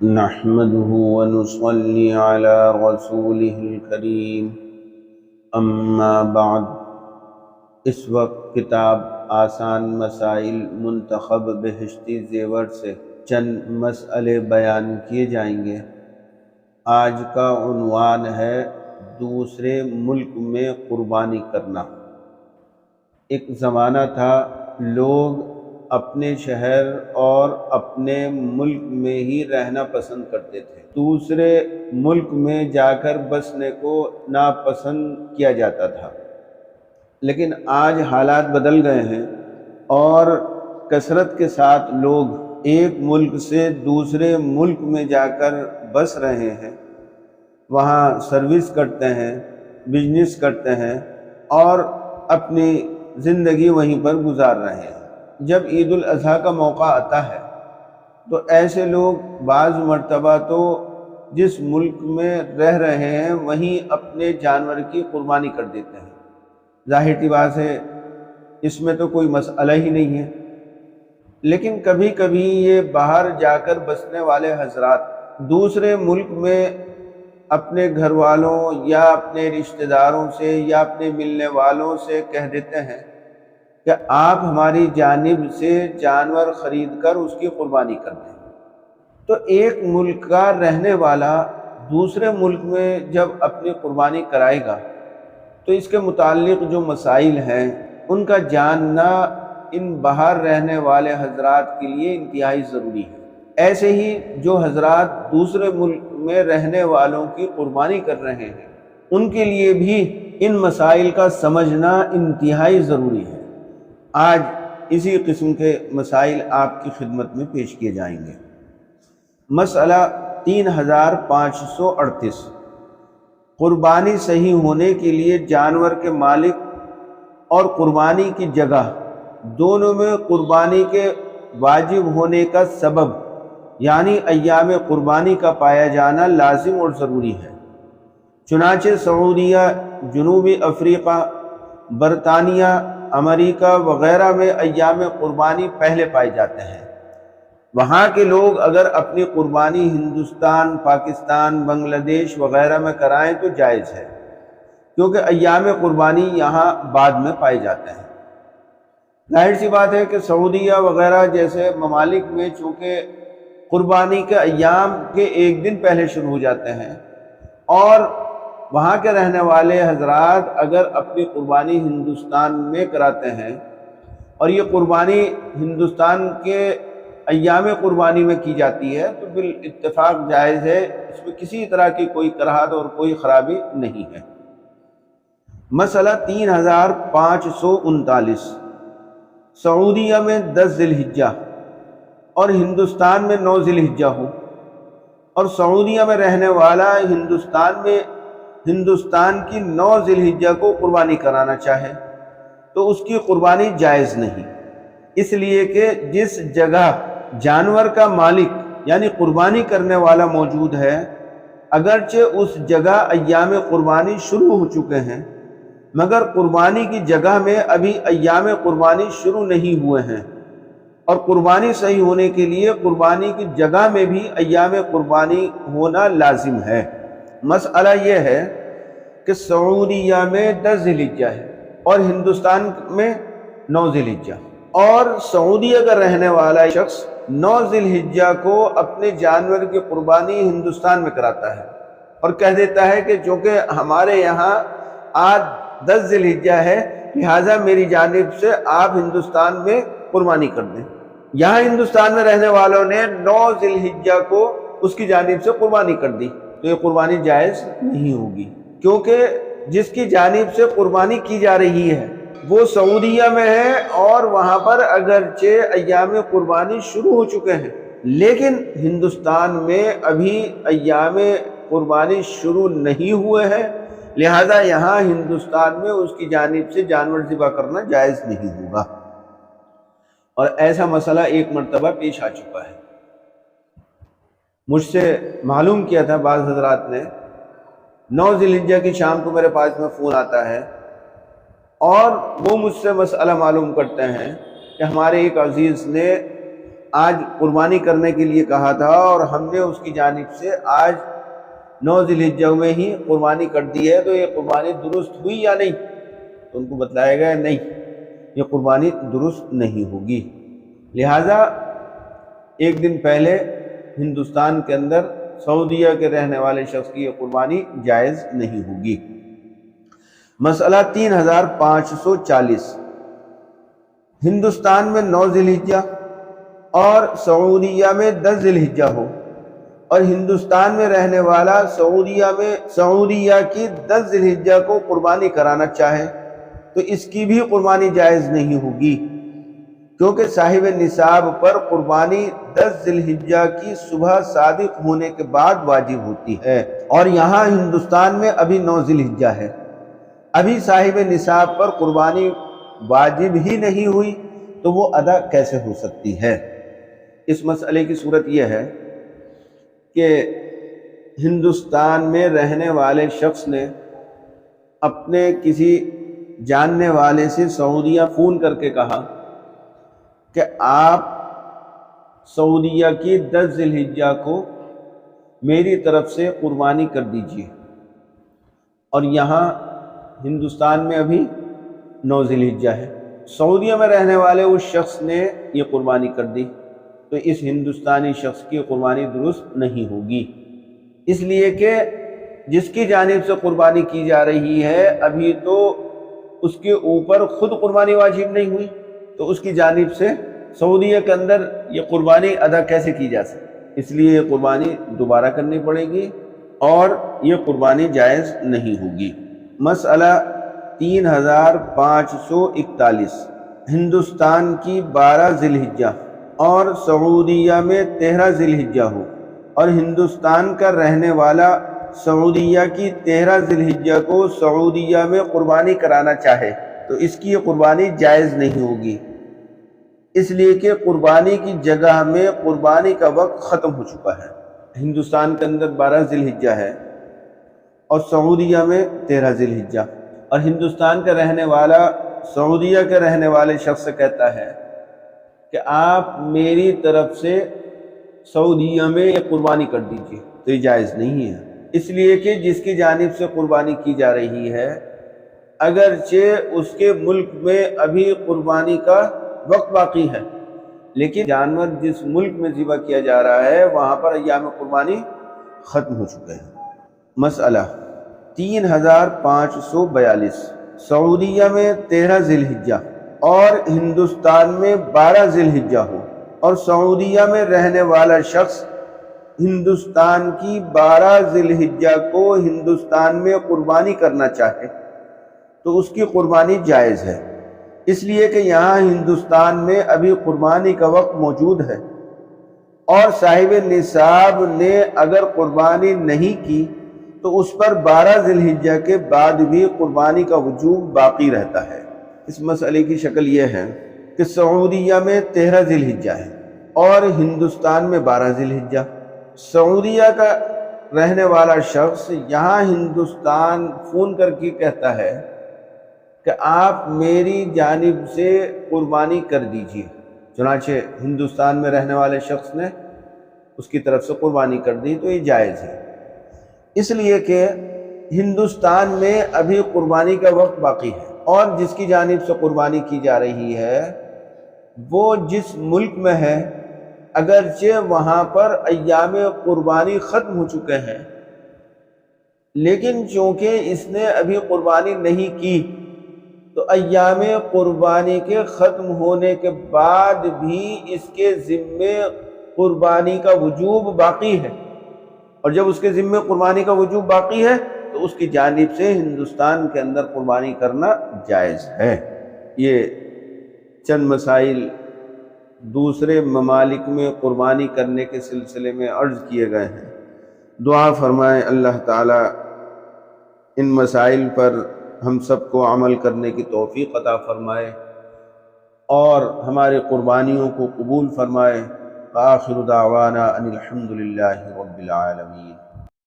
نحمده ونصلي على رسوله الكريم اما بعد۔ اس وقت کتاب آسان مسائل منتخب بہشتی زیور سے چند مسئلے بیان کیے جائیں گے۔ آج کا عنوان ہے دوسرے ملک میں قربانی کرنا۔ ایک زمانہ تھا لوگ اپنے شہر اور اپنے ملک میں ہی رہنا پسند کرتے تھے، دوسرے ملک میں جا کر بسنے کو ناپسند کیا جاتا تھا۔ لیکن آج حالات بدل گئے ہیں اور کثرت کے ساتھ لوگ ایک ملک سے دوسرے ملک میں جا کر بس رہے ہیں، وہاں سروس کرتے ہیں، بزنس کرتے ہیں اور اپنی زندگی وہیں پر گزار رہے ہیں۔ جب عید الاضحیٰ کا موقع آتا ہے تو ایسے لوگ بعض مرتبہ تو جس ملک میں رہ رہے ہیں وہیں اپنے جانور کی قربانی کر دیتے ہیں۔ ظاہر سی بات ہے اس میں تو کوئی مسئلہ ہی نہیں ہے، لیکن کبھی کبھی یہ باہر جا کر بسنے والے حضرات دوسرے ملک میں اپنے گھر والوں یا اپنے رشتہ داروں سے یا اپنے ملنے والوں سے کہہ دیتے ہیں کہ آپ ہماری جانب سے جانور خرید کر اس کی قربانی کر دیں۔ تو ایک ملک کا رہنے والا دوسرے ملک میں جب اپنی قربانی کرائے گا تو اس کے متعلق جو مسائل ہیں ان کا جاننا ان باہر رہنے والے حضرات کے لیے انتہائی ضروری ہے۔ ایسے ہی جو حضرات دوسرے ملک میں رہنے والوں کی قربانی کر رہے ہیں ان کے لیے بھی ان مسائل کا سمجھنا انتہائی ضروری ہے۔ آج اسی قسم کے مسائل آپ کی خدمت میں پیش کیے جائیں گے۔ مسئلہ 3538، قربانی صحیح ہونے کے لیے جانور کے مالک اور قربانی کی جگہ دونوں میں قربانی کے واجب ہونے کا سبب یعنی ایام قربانی کا پایا جانا لازم اور ضروری ہے۔ چنانچہ سعودیہ، جنوبی افریقہ، برطانیہ، امریکہ وغیرہ میں ایام قربانی پہلے پائے جاتے ہیں۔ وہاں کے لوگ اگر اپنی قربانی ہندوستان، پاکستان، بنگلہ دیش وغیرہ میں کرائیں تو جائز ہے، کیونکہ ایام قربانی یہاں بعد میں پائے جاتے ہیں۔ ظاہر سی بات ہے کہ سعودیہ وغیرہ جیسے ممالک میں چونکہ قربانی کے ایام کے ایک دن پہلے شروع ہو جاتے ہیں اور وہاں کے رہنے والے حضرات اگر اپنی قربانی ہندوستان میں کراتے ہیں اور یہ قربانی ہندوستان کے ایام قربانی میں کی جاتی ہے تو بالاتفاق جائز ہے، اس میں کسی طرح کی کوئی کراہت اور کوئی خرابی نہیں ہے۔ مسئلہ 3539، سعودیہ میں 10 ذی الحجہ اور ہندوستان میں 9 ذی الحجہ ہو اور سعودیہ میں رہنے والا ہندوستان کی 9 ذی الحجہ کو قربانی کرانا چاہے تو اس کی قربانی جائز نہیں، اس لیے کہ جس جگہ جانور کا مالک یعنی قربانی کرنے والا موجود ہے اگرچہ اس جگہ ایام قربانی شروع ہو چکے ہیں مگر قربانی کی جگہ میں ابھی ایام قربانی شروع نہیں ہوئے ہیں، اور قربانی صحیح ہونے کے لیے قربانی کی جگہ میں بھی ایام قربانی ہونا لازم ہے۔ مسئلہ یہ ہے کہ سعودیہ میں 10 ذی الحجہ ہے اور ہندوستان میں 9 ذی الحجہ، اور سعودیہ کا رہنے والا شخص 9 ذی الحجہ کو اپنے جانور کی قربانی ہندوستان میں کراتا ہے اور کہہ دیتا ہے کہ چونکہ ہمارے یہاں آج 10 ذی الحجہ ہے لہٰذا میری جانب سے آپ ہندوستان میں قربانی کر دیں۔ یہاں ہندوستان میں رہنے والوں نے 9 ذی الحجہ کو اس کی جانب سے قربانی کر دی تو یہ قربانی جائز نہیں ہوگی، کیونکہ جس کی جانب سے قربانی کی جا رہی ہے وہ سعودیہ میں ہے اور وہاں پر اگرچہ ایام قربانی شروع ہو چکے ہیں لیکن ہندوستان میں ابھی ایام قربانی شروع نہیں ہوئے ہیں، لہذا یہاں ہندوستان میں اس کی جانب سے جانور ذبح کرنا جائز نہیں ہوگا۔ اور ایسا مسئلہ ایک مرتبہ پیش آ چکا ہے، مجھ سے معلوم کیا تھا بعض حضرات نے، 9 ذی الحجہ کی شام کو میرے پاس میں فون آتا ہے اور وہ مجھ سے مسئلہ معلوم کرتے ہیں کہ ہمارے ایک عزیز نے آج قربانی کرنے کے لیے کہا تھا اور ہم نے اس کی جانب سے آج 9 ذی الحجہ میں ہی قربانی کر دی ہے، تو یہ قربانی درست ہوئی یا نہیں؟ تو ان کو بتلایا گیا نہیں، یہ قربانی درست نہیں ہوگی۔ لہٰذا ایک دن پہلے ہندوستان کے اندر سعودیہ کے رہنے والے شخص کی یہ قربانی جائز نہیں ہوگی۔ مسئلہ 3540، ہندوستان میں 9 ذی الحجہ اور سعودیہ میں 10 ذی الحجہ ہو، اور ہندوستان میں رہنے والا سعودیہ کی 10 ذی الحجہ کو قربانی کرانا چاہے تو اس کی بھی قربانی جائز نہیں ہوگی، کیونکہ صاحب نصاب پر قربانی 10 ذی الحجہ کی صبح صادق ہونے کے بعد واجب ہوتی ہے، اور یہاں ہندوستان میں ابھی 9 ذی الحجہ ہے، ابھی صاحب نصاب پر قربانی واجب ہی نہیں ہوئی تو وہ ادا کیسے ہو سکتی ہے؟ اس مسئلے کی صورت یہ ہے کہ ہندوستان میں رہنے والے شخص نے اپنے کسی جاننے والے سے سعودیہ فون کر کے کہا کہ آپ سعودیہ کی 10 ذی الحجہ کو میری طرف سے قربانی کر دیجیے، اور یہاں ہندوستان میں ابھی 9 ذی الحجہ ہے، سعودیہ میں رہنے والے اس شخص نے یہ قربانی کر دی، تو اس ہندوستانی شخص کی قربانی درست نہیں ہوگی، اس لیے کہ جس کی جانب سے قربانی کی جا رہی ہے ابھی تو اس کے اوپر خود قربانی واجب نہیں ہوئی، تو اس کی جانب سے سعودیہ کے اندر یہ قربانی ادا کیسے کی جا سکتی؟ اس لیے یہ قربانی دوبارہ کرنی پڑے گی اور یہ قربانی جائز نہیں ہوگی۔ مسئلہ 3541، ہندوستان کی 12 ذی الحجہ اور سعودیہ میں 13 ذی الحجہ ہو، اور ہندوستان کا رہنے والا سعودیہ کی 13 ذی الحجہ کو سعودیہ میں قربانی کرانا چاہے تو اس کی یہ قربانی جائز نہیں ہوگی، اس لیے کہ قربانی کی جگہ میں قربانی کا وقت ختم ہو چکا ہے۔ ہندوستان کے اندر 12 ذی الحجہ ہے اور سعودیہ میں 13 ذی الحجہ، اور ہندوستان کا رہنے والا سعودیہ کے رہنے والے شخص سے کہتا ہے کہ آپ میری طرف سے سعودیہ میں یہ قربانی کر دیجیے، تو یہ جائز نہیں ہے، اس لیے کہ جس کی جانب سے قربانی کی جا رہی ہے اگرچہ اس کے ملک میں ابھی قربانی کا وقت باقی ہے، لیکن جانور جس ملک میں ذبح کیا جا رہا ہے وہاں پر ایام قربانی ختم ہو چکے ہیں۔ مسئلہ 3542، سعودیہ میں 13 ذی الحجہ اور ہندوستان میں 12 ذی الحجہ ہو، اور سعودیہ میں رہنے والا شخص ہندوستان کی 12 ذی الحجہ کو ہندوستان میں قربانی کرنا چاہے تو اس کی قربانی جائز ہے، اس لیے کہ یہاں ہندوستان میں ابھی قربانی کا وقت موجود ہے، اور صاحب نصاب نے اگر قربانی نہیں کی تو اس پر 12 ذی الحجہ کے بعد بھی قربانی کا وجوب باقی رہتا ہے۔ اس مسئلے کی شکل یہ ہے کہ سعودیہ میں 13 ذی الحجہ ہے اور ہندوستان میں 12 ذی الحجہ، سعودیہ کا رہنے والا شخص یہاں ہندوستان فون کر کے کہتا ہے کہ آپ میری جانب سے قربانی کر دیجیے، چنانچہ ہندوستان میں رہنے والے شخص نے اس کی طرف سے قربانی کر دی تو یہ جائز ہے، اس لیے کہ ہندوستان میں ابھی قربانی کا وقت باقی ہے، اور جس کی جانب سے قربانی کی جا رہی ہے وہ جس ملک میں ہے اگرچہ وہاں پر ایام قربانی ختم ہو چکے ہیں، لیکن چونکہ اس نے ابھی قربانی نہیں کی تو ایام قربانی کے ختم ہونے کے بعد بھی اس کے ذمے قربانی کا وجوب باقی ہے، اور جب اس کے ذمے قربانی کا وجوب باقی ہے تو اس کی جانب سے ہندوستان کے اندر قربانی کرنا جائز ہے۔ یہ چند مسائل دوسرے ممالک میں قربانی کرنے کے سلسلے میں عرض کیے گئے ہیں۔ دعا فرمائیں اللہ تعالی ان مسائل پر ہم سب کو عمل کرنے کی توفیق عطا فرمائے اور ہمارے قربانیوں کو قبول فرمائے۔ آخر دعوانا ان الحمد للہ رب العالمین۔